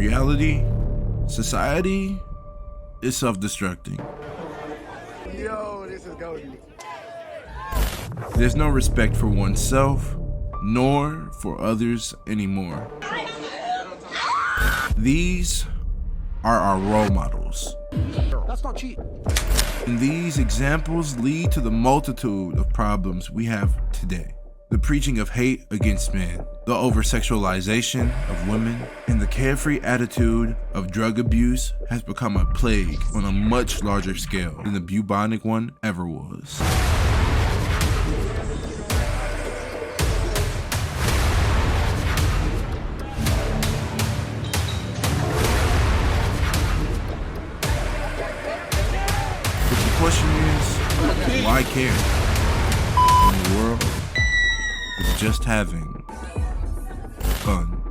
reality, society is self-destructing. Yo, this is going. There's no respect for oneself, nor for others anymore. These are our role models. That's not cheap. And these examples lead to the multitude of problems we have today. The preaching of hate against men, the over-sexualization of women, and the carefree attitude of drug abuse has become a plague on a much larger scale than the bubonic one ever was. But the question is, why care? When the world is just having fun.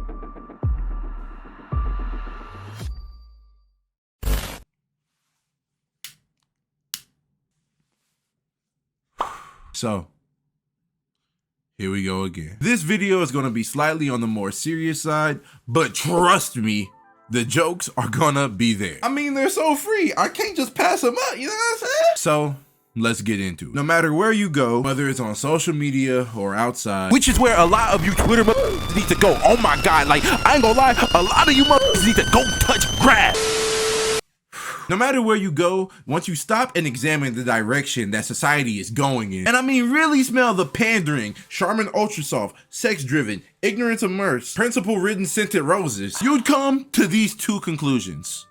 So, here we go again. This video is gonna be slightly on the more serious side, but trust me, the jokes are gonna be there. I mean, they're so free, I can't just pass them up, you know what I'm saying? So, let's get into it. No matter where you go, whether it's on social media or outside, which is where a lot of you Twitter need to go. Oh my God, like, I ain't gonna lie, a lot of you need to go touch grass. no matter where you go, once you stop and examine the direction that society is going in, and I mean really smell the pandering, Charmin Ultra Soft, sex-driven, ignorance immersed, principle-ridden scented roses, you'd come to these two conclusions.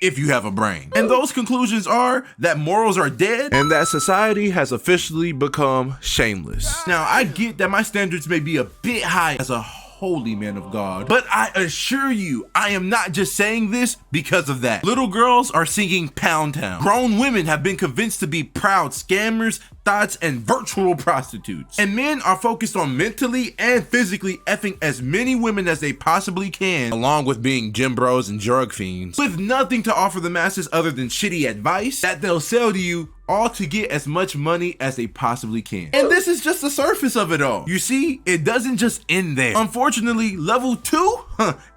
If you have a brain. And those conclusions are that morals are dead and that society has officially become shameless. Now, I get that my standards may be a bit high as a holy man of God, but I assure you, I am not just saying this because of that. Little girls are singing Pound Town. Grown women have been convinced to be proud scammers, thoughts, and virtual prostitutes. And men are focused on mentally and physically effing as many women as they possibly can, along with being gym bros and drug fiends, with nothing to offer the masses other than shitty advice that they'll sell to you, all to get as much money as they possibly can. And this is just the surface of it all. You see, it doesn't just end there. Unfortunately, level 2,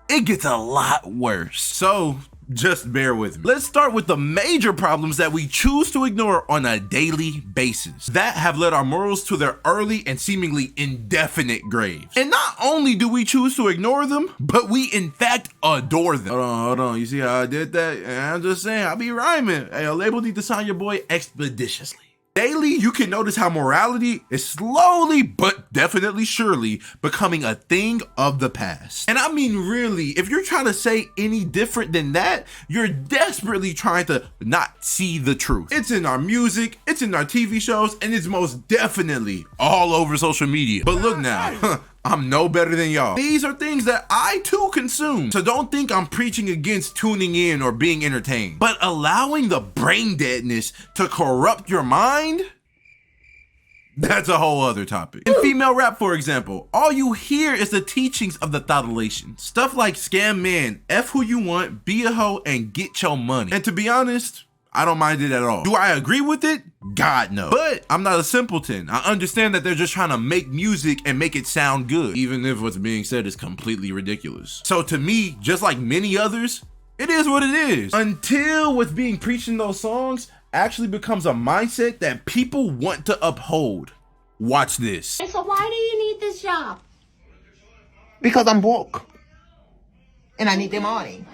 it gets a lot worse. So, just bear with me. Let's start with the major problems that we choose to ignore on a daily basis that have led our morals to their early and seemingly indefinite graves. And not only do we choose to ignore them, but we in fact adore them. Hold on. You see how I did that? I'm just saying, I be rhyming. Hey, a label need to sign your boy expeditiously. Daily, you can notice how morality is slowly but definitely surely becoming a thing of the past. And I mean really, if you're trying to say any different than that, you're desperately trying to not see the truth. It's in our music, it's in our TV shows, and it's most definitely all over social media. But look now, I'm no better than y'all. These are things that I too consume. So don't think I'm preaching against tuning in or being entertained. But allowing the brain deadness to corrupt your mind, that's a whole other topic. In female rap, for example, all you hear is the teachings of the thought-elation. Stuff like scam man, F who you want, be a hoe, and get your money. And to be honest, I don't mind it at all. Do I agree with it? God, no. But I'm not a simpleton. I understand that they're just trying to make music and make it sound good, even if what's being said is completely ridiculous. So to me, just like many others, it is what it is. Until what's being preached in those songs actually becomes a mindset that people want to uphold. Watch this. So why do you need this job? Because I'm broke. And I need the money.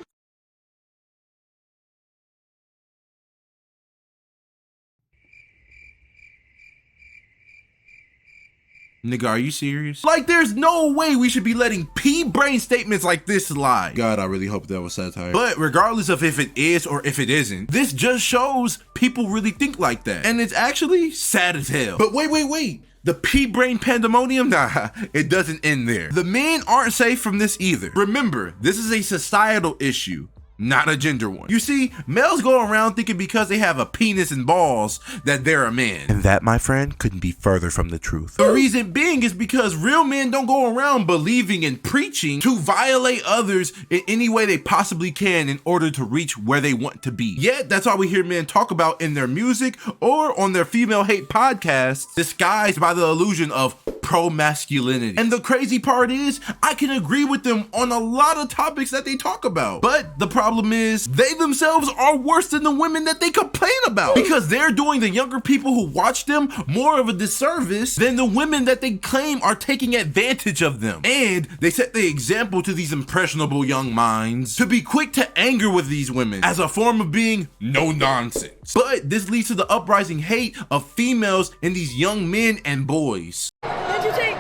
Nigga, are you serious? Like, there's no way we should be letting P-brain statements like this slide. God, I really hope that was satire. But regardless of if it is or if it isn't, this just shows people really think like that. And it's actually sad as hell. But wait. The P-brain pandemonium? Nah, it doesn't end there. The men aren't safe from this either. Remember, this is a societal issue. not a gender one. You see, males go around thinking because they have a penis and balls that they're a man. And that, my friend, couldn't be further from the truth. The reason being is because real men don't go around believing and preaching to violate others in any way they possibly can in order to reach where they want to be. Yet, that's all we hear men talk about in their music or on their female hate podcasts, disguised by the illusion of pro-masculinity. And the crazy part is, I can agree with them on a lot of topics that they talk about. But the problem is, they themselves are worse than the women that they complain about, because they're doing the younger people who watch them more of a disservice than the women that they claim are taking advantage of them. And they set the example to these impressionable young minds to be quick to anger with these women as a form of being no nonsense. But this leads to the uprising hate of females in these young men and boys. What'd you take?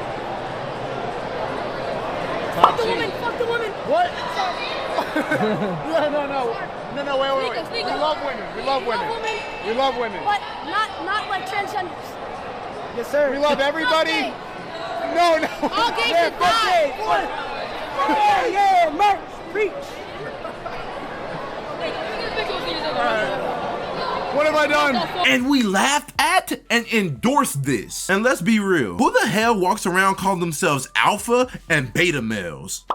Fuck the woman, fuck the woman. What? No, wait. We love women. We love women. We love women. But not like transgenders. Yes, sir. We love everybody. No. All gays Yeah, should fuck die. gays. Yeah, merch, preach. What have I done? And we laughed at and endorsed this. And let's be real, who the hell walks around calling themselves alpha and beta males?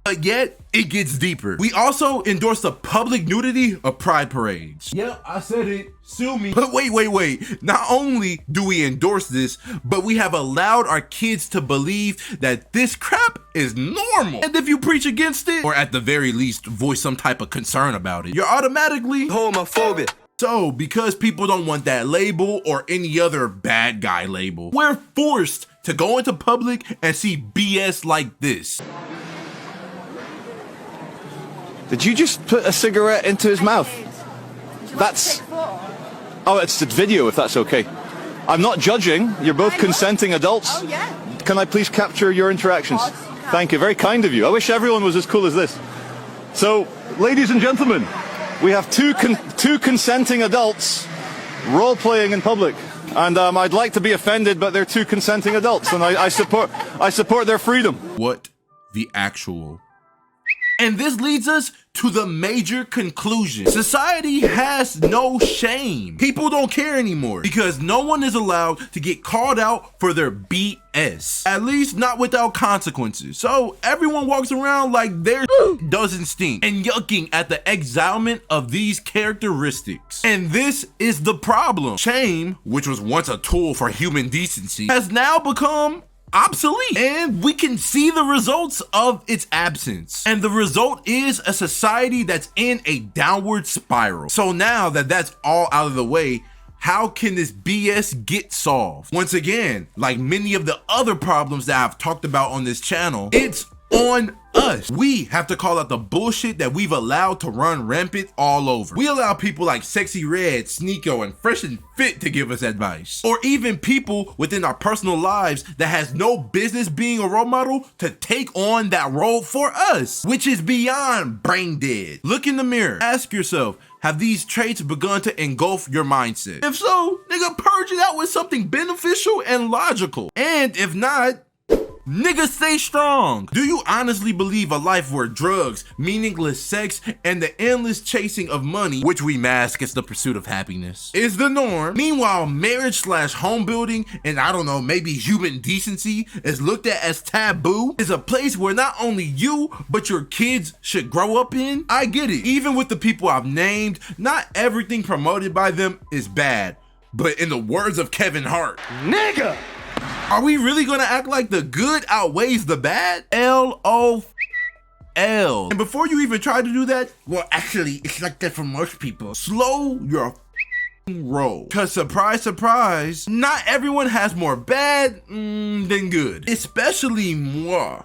But yet, it gets deeper. We also endorse the public nudity of pride parades. Yep, I said it. Sue me. But wait. Not only do we endorse this, but we have allowed our kids to believe that this crap is normal. And if you preach against it, or at the very least, voice some type of concern about it, you're automatically homophobic. So, because people don't want that label or any other bad guy label, we're forced to go into public and see BS like this. Did you just put a cigarette into his mouth? That's... Oh, it's the video, if that's okay. I'm not judging. You're both consenting adults. Oh, yeah. Can I please capture your interactions? Thank you. Very kind of you. I wish everyone was as cool as this. So, ladies and gentlemen, we have two consenting adults role-playing in public. And I'd like to be offended, but they're two consenting adults, and I support their freedom. What the actual... And this leads us to the major conclusion. Society has no shame. People don't care anymore because no one is allowed to get called out for their BS. At least not without consequences. So everyone walks around like their doesn't stink and yucking at the exilement of these characteristics. And this is the problem. Shame, which was once a tool for human decency, has now become obsolete, and we can see the results of its absence. And the result is a society that's in a downward spiral. So now that that's all out of the way, how can this BS get solved? Once again, like many of the other problems that I've talked about on this channel, it's on us. We have to call out the bullshit that we've allowed to run rampant all over. We allow people like Sexy Red, Sneeko, and Fresh and Fit to give us advice. Or even people within our personal lives that has no business being a role model to take on that role for us, which is beyond brain dead. Look in the mirror. Ask yourself, have these traits begun to engulf your mindset? If so, nigga, purge it out with something beneficial and logical. And if not, nigga, stay strong. Do you honestly believe a life where drugs, meaningless sex, and the endless chasing of money, which we mask as the pursuit of happiness, is the norm? Meanwhile, marriage/home building, and I don't know, maybe human decency is looked at as taboo, is a place where not only you, but your kids should grow up in? I get it. Even with the people I've named, not everything promoted by them is bad. But in the words of Kevin Hart, nigga, are we really gonna act like the good outweighs the bad? LOL. And before you even try to do that, well, actually, it's like that for most people. Slow your roll. Cause surprise, surprise, not everyone has more bad than good. Especially moi.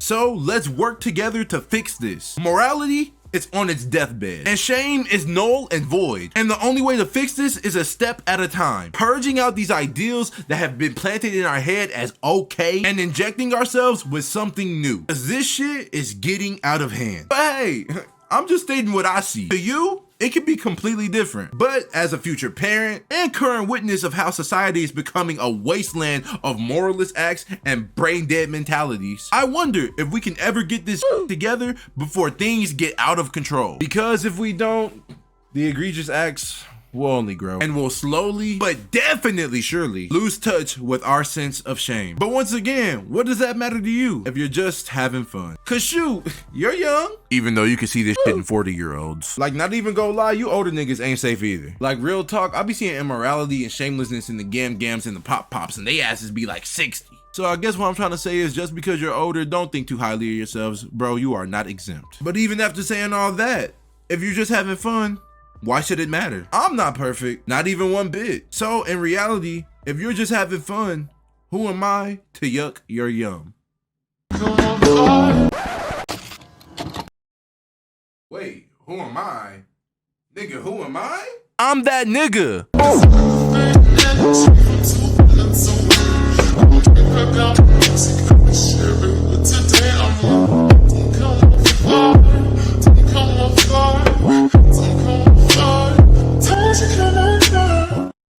So let's work together to fix this. Morality, it's on its deathbed, and shame is null and void. And the only way to fix this is a step at a time, purging out these ideals that have been planted in our head as okay and injecting ourselves with something new. Cause this shit is getting out of hand. But hey, I'm just stating what I see. To you, it could be completely different. But as a future parent and current witness of how society is becoming a wasteland of moralist acts and brain dead mentalities, I wonder if we can ever get this together before things get out of control. Because if we don't, the egregious acts will only grow and will slowly but definitely surely lose touch with our sense of shame. But once again, what does that matter to you if you're just having fun? Cause shoot, you're young. Even though you can see this shit in 40-year-olds. Like, not even gonna lie, you older niggas ain't safe either. Like, real talk, I be seeing immorality and shamelessness in the gams and the pop-pops, and they asses be like 60. So I guess what I'm trying to say is, just because you're older, don't think too highly of yourselves. Bro, you are not exempt. But even after saying all that, if you're just having fun, why should it matter? I'm not perfect, not even one bit. So in reality, if you're just having fun, who am I to yuck your yum? Wait, who am I? Nigga, who am I? I'm that nigga.